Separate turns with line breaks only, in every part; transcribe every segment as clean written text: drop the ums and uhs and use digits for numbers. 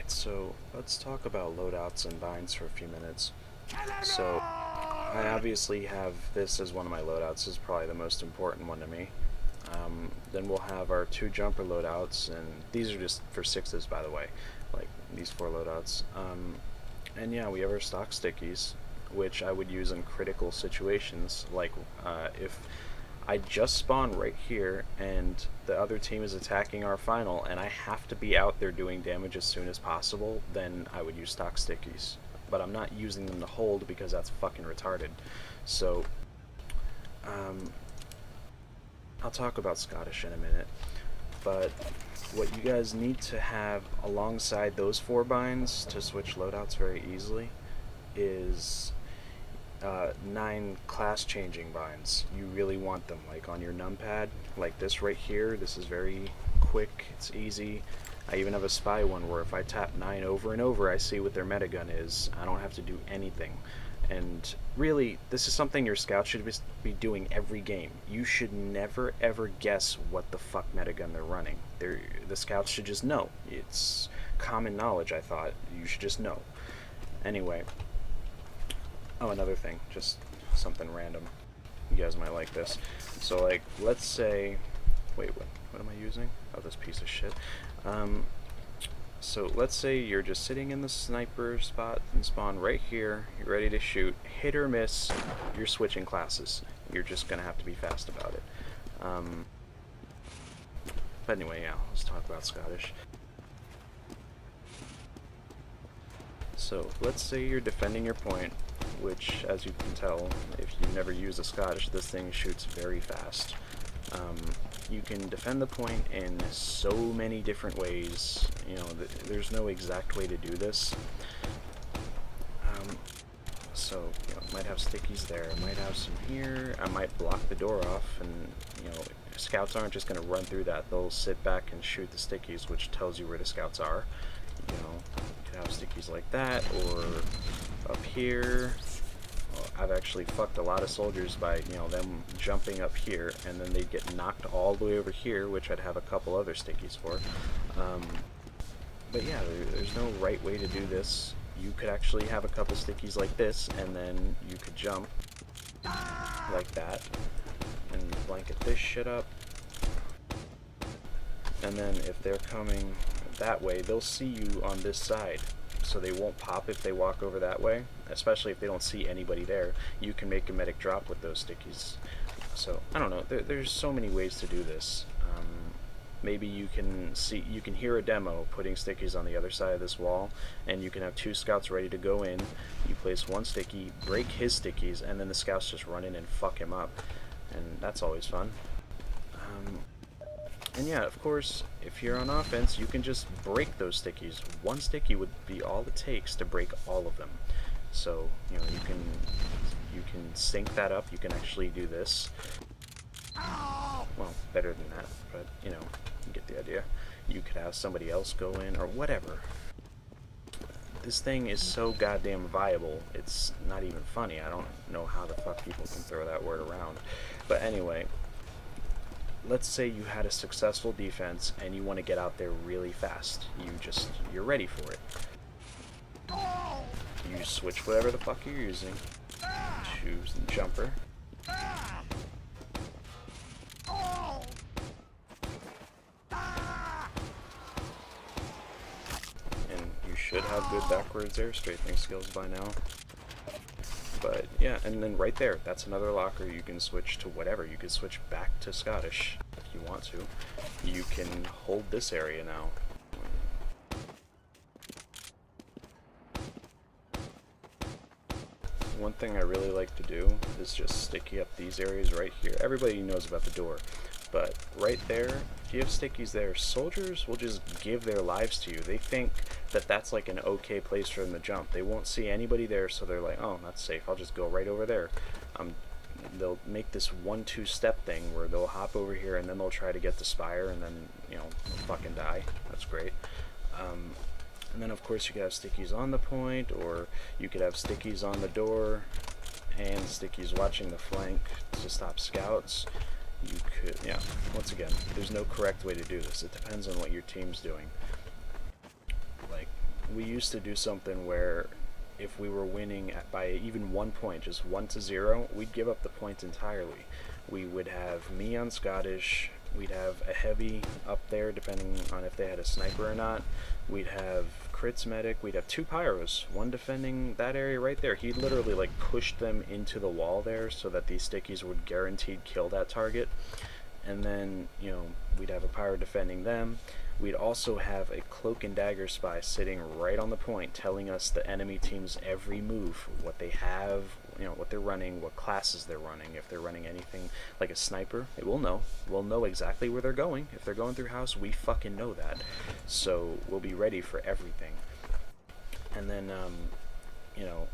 Alright, so let's talk about loadouts and binds for a few minutes. So, I obviously have this as one of my loadouts. This is probably the most important one to me. Then we'll have our two jumper loadouts, and these are just for sixes, by the way, like these four loadouts. And yeah, we have our stock stickies, which I would use in critical situations, like if I just spawn right here and the other team is attacking our final and I have to be out there doing damage as soon as possible, then I would use stock stickies. But I'm not using them to hold because that's fucking retarded. So, um, I'll talk about Scottish in a minute, but what you guys need to have alongside those four binds to switch loadouts very easily is 9 class changing binds. You really want them, like on your numpad, like this right here. This is very quick, it's easy. I even have a spy one where if I tap 9 over and over, I see what their metagun is. I don't have to do anything. And really, this is something your scout should be doing every game. You should never ever guess what the fuck metagun they're running. The scouts should just know. It's common knowledge, I thought. You should just know. Anyway, oh, another thing, just something random. You guys might like this. So, like, let's say, wait, what am I using? Oh, this piece of shit. So let's say you're just sitting in the sniper spot and spawn right here, you're ready to shoot, hit or miss, you're switching classes. You're just gonna have to be fast about it. But anyway, yeah, let's talk about Scottish. So let's say you're defending your point, which, as you can tell, if you never use a Scottish, this thing shoots very fast. You can defend the point in so many different ways. You know, there's no exact way to do this. So, you know, might have stickies there, might have some here, I might block the door off, and, you know, scouts aren't just going to run through that. They'll sit back and shoot the stickies, which tells you where the scouts are. You know, you could have stickies like that, or up here. I've actually fucked a lot of soldiers by, you know, them jumping up here, and then they'd get knocked all the way over here, which I'd have a couple other stickies for. But yeah, there's no right way to do this. You could actually have a couple stickies like this, and then you could jump like that, and blanket this shit up. And then if they're coming that way, they'll see you on this side. So they won't pop if they walk over that way, especially if they don't see anybody there. You can make a medic drop with those stickies. So, I don't know, there's so many ways to do this. Maybe you can hear a demo putting stickies on the other side of this wall, and you can have two scouts ready to go in. You place one sticky, break his stickies, and then the scouts just run in and fuck him up. And that's always fun. And yeah, of course, if you're on offense, you can just break those stickies. One sticky would be all it takes to break all of them. So, you know, you can sync that up. You can actually do this. Well, better than that, but, you know, you get the idea. You could have somebody else go in, or whatever. This thing is so goddamn viable, it's not even funny. I don't know how the fuck people can throw that word around. But anyway, let's say you had a successful defense and you want to get out there really fast. You're ready for it. You switch whatever the fuck you're using. Choose the jumper. And you should have good backwards air straightening skills by now. But yeah, and then right there, that's another locker. You can switch to whatever. You can switch back to Scottish if you want to. You can hold this area now. One thing I really like to do is just sticky up these areas right here. Everybody knows about the door, but right there, if you have stickies there, soldiers will just give their lives to you. They think that that's like an okay place for them to jump. They won't see anybody there, so they're like, oh, that's safe. I'll just go right over there. They'll make this 1-2 step thing where they'll hop over here and then they'll try to get the spire and then, you know, they'll fucking die. That's great. And then of course you could have stickies on the point, or you could have stickies on the door and stickies watching the flank to stop scouts. You could, yeah, once again, there's no correct way to do this. It depends on what your team's doing. Like, we used to do something where if we were winning by even 1 point, just 1-0, we'd give up the point entirely. We would have me on Scottish, we'd have a heavy up there depending on if they had a sniper or not, we'd have Crits medic, we'd have 2 pyros, one defending that area right there. He literally like pushed them into the wall there so that these stickies would guaranteed kill that target. And then, you know, we'd have a pyro defending them. We'd also have a cloak and dagger spy sitting right on the point telling us the enemy team's every move, what they have, you know, what they're running, what classes they're running. If they're running anything like a sniper, it will know. We'll know exactly where they're going. If they're going through house, we fucking know that. So we'll be ready for everything. And then, you know,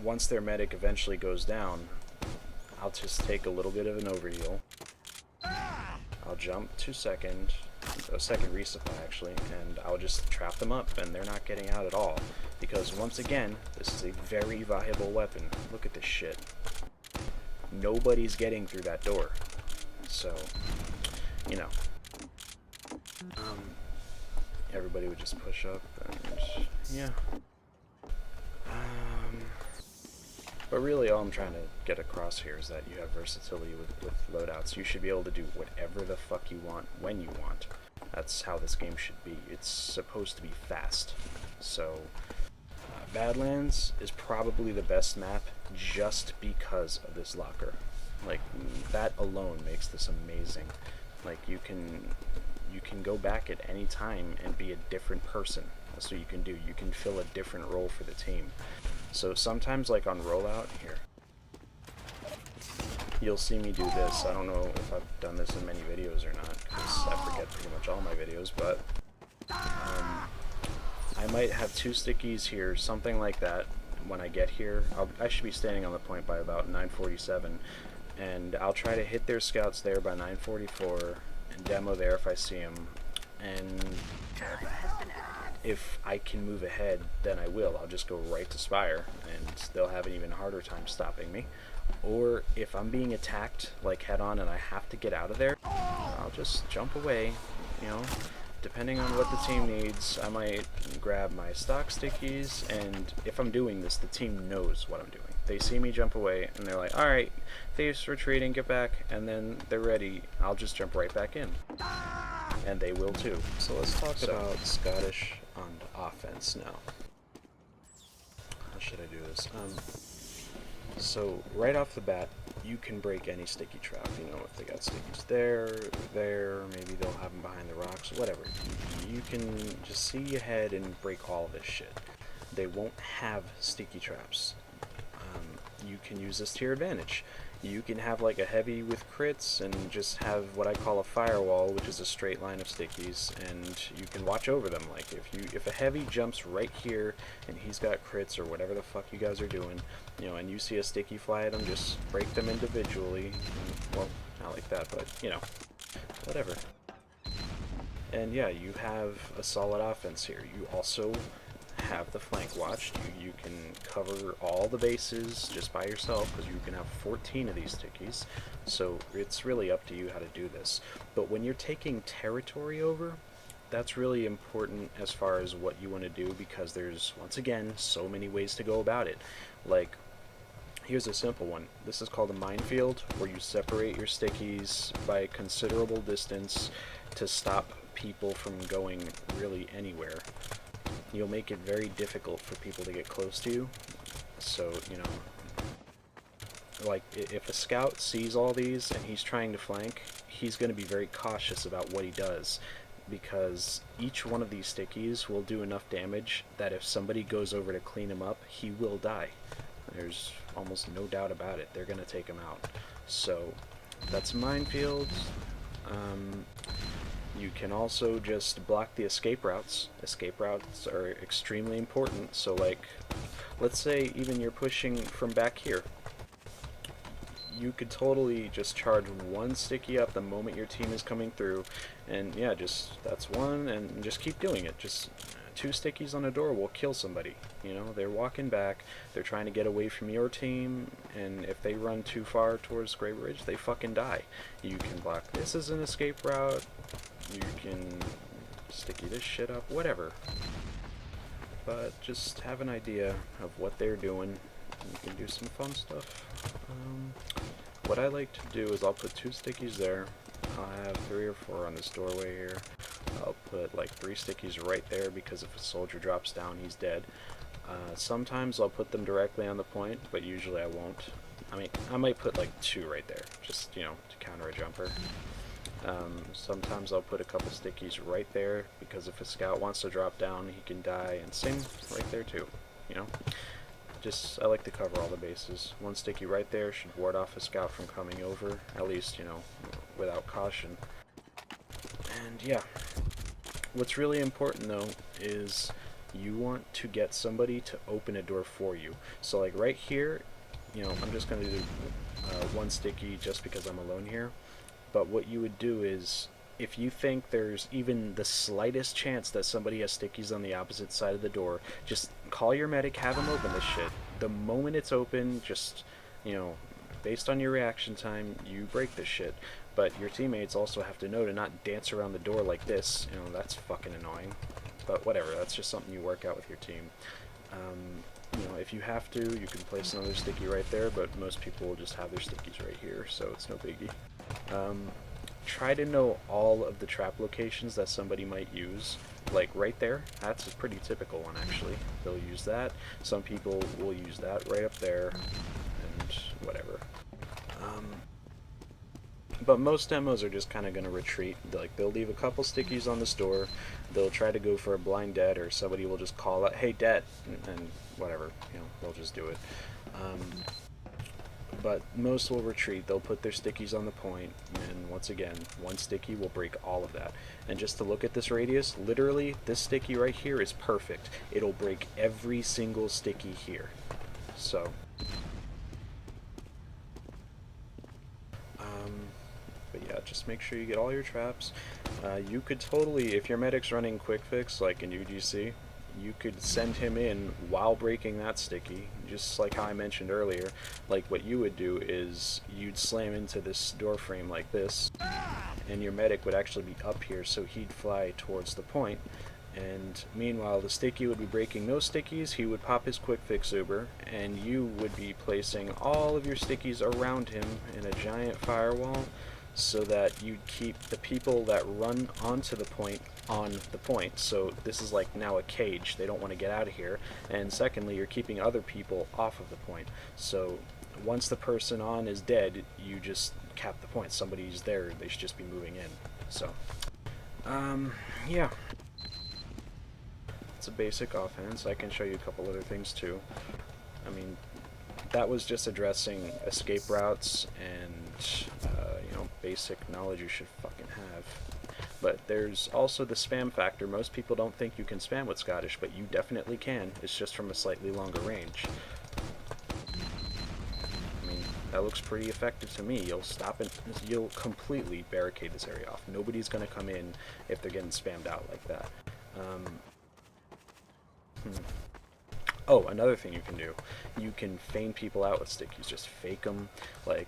once their medic eventually goes down, I'll just take a little bit of an overheal. I'll jump 2 seconds, a second resupply actually, and I'll just trap them up, and they're not getting out at all. Because once again, this is a very viable weapon. Look at this shit. Nobody's getting through that door. So, you know. Everybody would just push up, and yeah. But really all I'm trying to get across here is that you have versatility with loadouts. You should be able to do whatever the fuck you want, when you want. That's how this game should be. It's supposed to be fast. So, Badlands is probably the best map just because of this locker. Like, that alone makes this amazing. Like, you can go back at any time and be a different person. That's what you can do. You can fill a different role for the team. So sometimes, like on rollout, here, you'll see me do this. I don't know if I've done this in many videos or not, because I forget pretty much all my videos, but I might have 2 stickies here, something like that. When I get here, I should be standing on the point by about 9:47, and I'll try to hit their scouts there by 9:44, and demo there if I see them, and if I can move ahead, then I will. I'll just go right to Spire, and they'll have an even harder time stopping me. Or if I'm being attacked, like head-on, and I have to get out of there, I'll just jump away, you know. Depending on what the team needs, I might grab my stock stickies, and if I'm doing this, the team knows what I'm doing. They see me jump away, and they're like, alright, Thieves retreating, get back, and then they're ready. I'll just jump right back in. And they will too. So let's talk about Scottish on offense now. How should I do this? So right off the bat, you can break any sticky trap. You know, if they got stickies there, maybe they'll have them behind the rocks, whatever. You can just see ahead and break all of this shit. They won't have sticky traps. You can use this to your advantage. You can have like a heavy with crits and just have what I call a firewall, which is a straight line of stickies, and you can watch over them. Like if a heavy jumps right here and he's got crits or whatever the fuck you guys are doing, you know, and you see a sticky fly at them, just break them individually. And, well, not like that, but you know, whatever. And yeah, you have a solid offense here. You also have the flank watch. You can cover all the bases just by yourself, because you can have 14 of these stickies, so it's really up to you how to do this. But when you're taking territory over, that's really important as far as what you want to do, because there's, once again, so many ways to go about it. Like, here's a simple one. This is called a minefield, where you separate your stickies by a considerable distance to stop people from going really anywhere. You'll make it very difficult for people to get close to you. So, you know, like, if a scout sees all these and he's trying to flank, he's going to be very cautious about what he does, because each one of these stickies will do enough damage that if somebody goes over to clean him up, he will die. There's almost no doubt about it. They're going to take him out. So, that's minefields. You can also just block the escape routes. Escape routes are extremely important. So like, let's say even you're pushing from back here. You could totally just charge one sticky up the moment your team is coming through. And yeah, just, that's one, and just keep doing it. Just 2 stickies on a door will kill somebody. You know, they're walking back, they're trying to get away from your team, and if they run too far towards Grey Ridge, they fucking die. You can block this as an escape route. You can sticky this shit up, whatever. but just have an idea of what they're doing. And you can do some fun stuff. What I like to do is I'll put 2 stickies there. I'll have 3 or 4 on this doorway here. I'll put like 3 stickies right there because if a soldier drops down, he's dead. Sometimes I'll put them directly on the point, but usually I won't. I mean, I might put like 2 right there, just, you know, to counter a jumper. Sometimes I'll put a couple stickies right there, because if a scout wants to drop down, he can die, and same right there too, you know? Just, I like to cover all the bases. 1 sticky right there should ward off a scout from coming over, at least, you know, without caution. And yeah, what's really important though is you want to get somebody to open a door for you. So like right here, you know, I'm just going to do 1 sticky just because I'm alone here. But what you would do is, if you think there's even the slightest chance that somebody has stickies on the opposite side of the door, just call your medic, have him open this shit. The moment it's open, just, you know, based on your reaction time, you break this shit. But your teammates also have to know to not dance around the door like this. You know, that's fucking annoying. But whatever, that's just something you work out with your team. You know, if you have to, you can place another sticky right there, but most people will just have their stickies right here, so it's no biggie. Try to know all of the trap locations that somebody might use. Like right there, that's a pretty typical one actually. They'll use that. Some people will use that right up there, and whatever. But most demos are just kind of going to retreat. Like, they'll leave a couple stickies on this door, they'll try to go for a blind dead, or somebody will just call out, hey, dead, and whatever, you know, they'll just do it. But most will retreat, they'll put their stickies on the point, and once again, 1 sticky will break all of that. And just to look at this radius, literally, this sticky right here is perfect. It'll break every single sticky here. So... but yeah, just make sure you get all your traps. You could totally, if your medic's running quick fix, like in UGC, you could send him in while breaking that sticky, just like how I mentioned earlier. Like, what you would do is you'd slam into this door frame like this, and your medic would actually be up here, so he'd fly towards the point. And meanwhile, the sticky would be breaking those stickies, he would pop his quick fix uber, and you would be placing all of your stickies around him in a giant firewall, so that you keep the people that run onto the point on the point. So this is like now a cage, they don't want to get out of here. And secondly, you're keeping other people off of the point. So once the person on is dead, you just cap the point. Somebody's there, they should just be moving in. So, yeah. It's a basic offense. I can show you a couple other things too. I mean, that was just addressing escape routes and, you know, basic knowledge you should fucking have. But there's also the spam factor. Most people don't think you can spam with Scottish, but you definitely can. It's just from a slightly longer range. I mean, that looks pretty effective to me. You'll stop it, you'll completely barricade this area off. Nobody's gonna come in if they're getting spammed out like that. Oh, another thing you can do. You can feign people out with stickies. Just fake them. Like,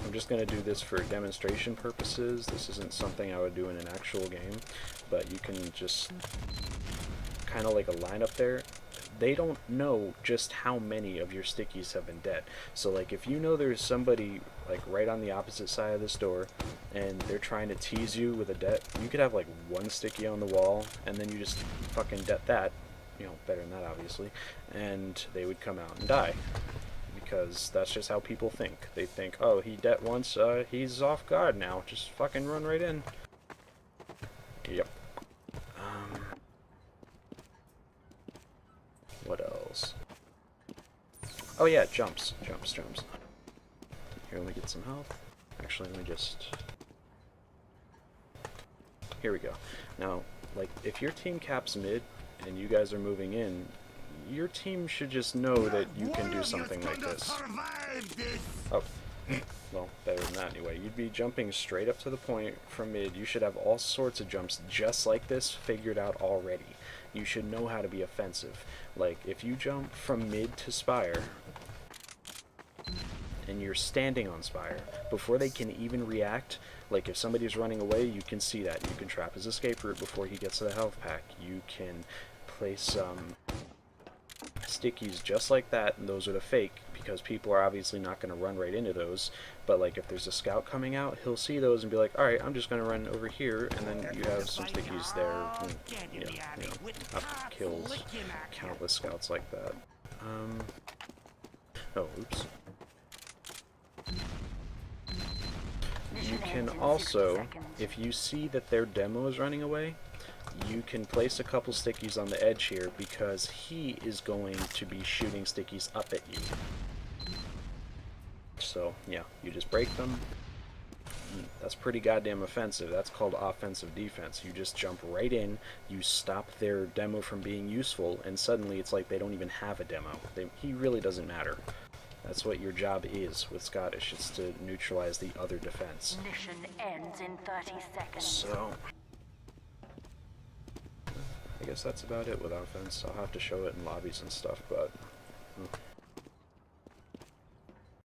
I'm just going to do this for demonstration purposes. This isn't something I would do in an actual game. But you can just kind of like a line up there. They don't know just how many of your stickies have been dead. So like, if you know there's somebody like right on the opposite side of this door and they're trying to tease you with a det, you could have like 1 sticky on the wall and then you just fucking det that. You know, better than that obviously, and they would come out and die, because that's just how people think. They think, oh, he det once, he's off guard now, just fucking run right in. Yep. What else? Oh yeah, jumps. Here, let me get some health. Actually, let me just... Here we go. Now, like, if your team caps mid, and you guys are moving in, your team should just know that you can do something like this. Oh, well, better than that anyway. You'd be jumping straight up to the point from mid. You should have all sorts of jumps just like this figured out already. You should know how to be offensive. Like, if you jump from mid to Spire, and you're standing on Spire, before they can even react, like if somebody's running away, you can see that. You can trap his escape route before he gets to the health pack. You can place stickies just like that, and those are the fake, because people are obviously not going to run right into those. But like if there's a scout coming out, he'll see those and be like, alright, I'm just going to run over here, and then you have some stickies there. And, up kills countless scouts like that. Oh, oops. You can also, if you see that their demo is running away, you can place a couple stickies on the edge here, because he is going to be shooting stickies up at you. So, yeah, you just break them. That's pretty goddamn offensive. That's called offensive defense. You just jump right in, you stop their demo from being useful, and suddenly it's like they don't even have a demo. He really doesn't matter. That's what your job is with Scottish. It's to neutralize the other defense.
Mission ends in 30 seconds.
So, I guess that's about it with offense. I'll have to show it in lobbies and stuff, but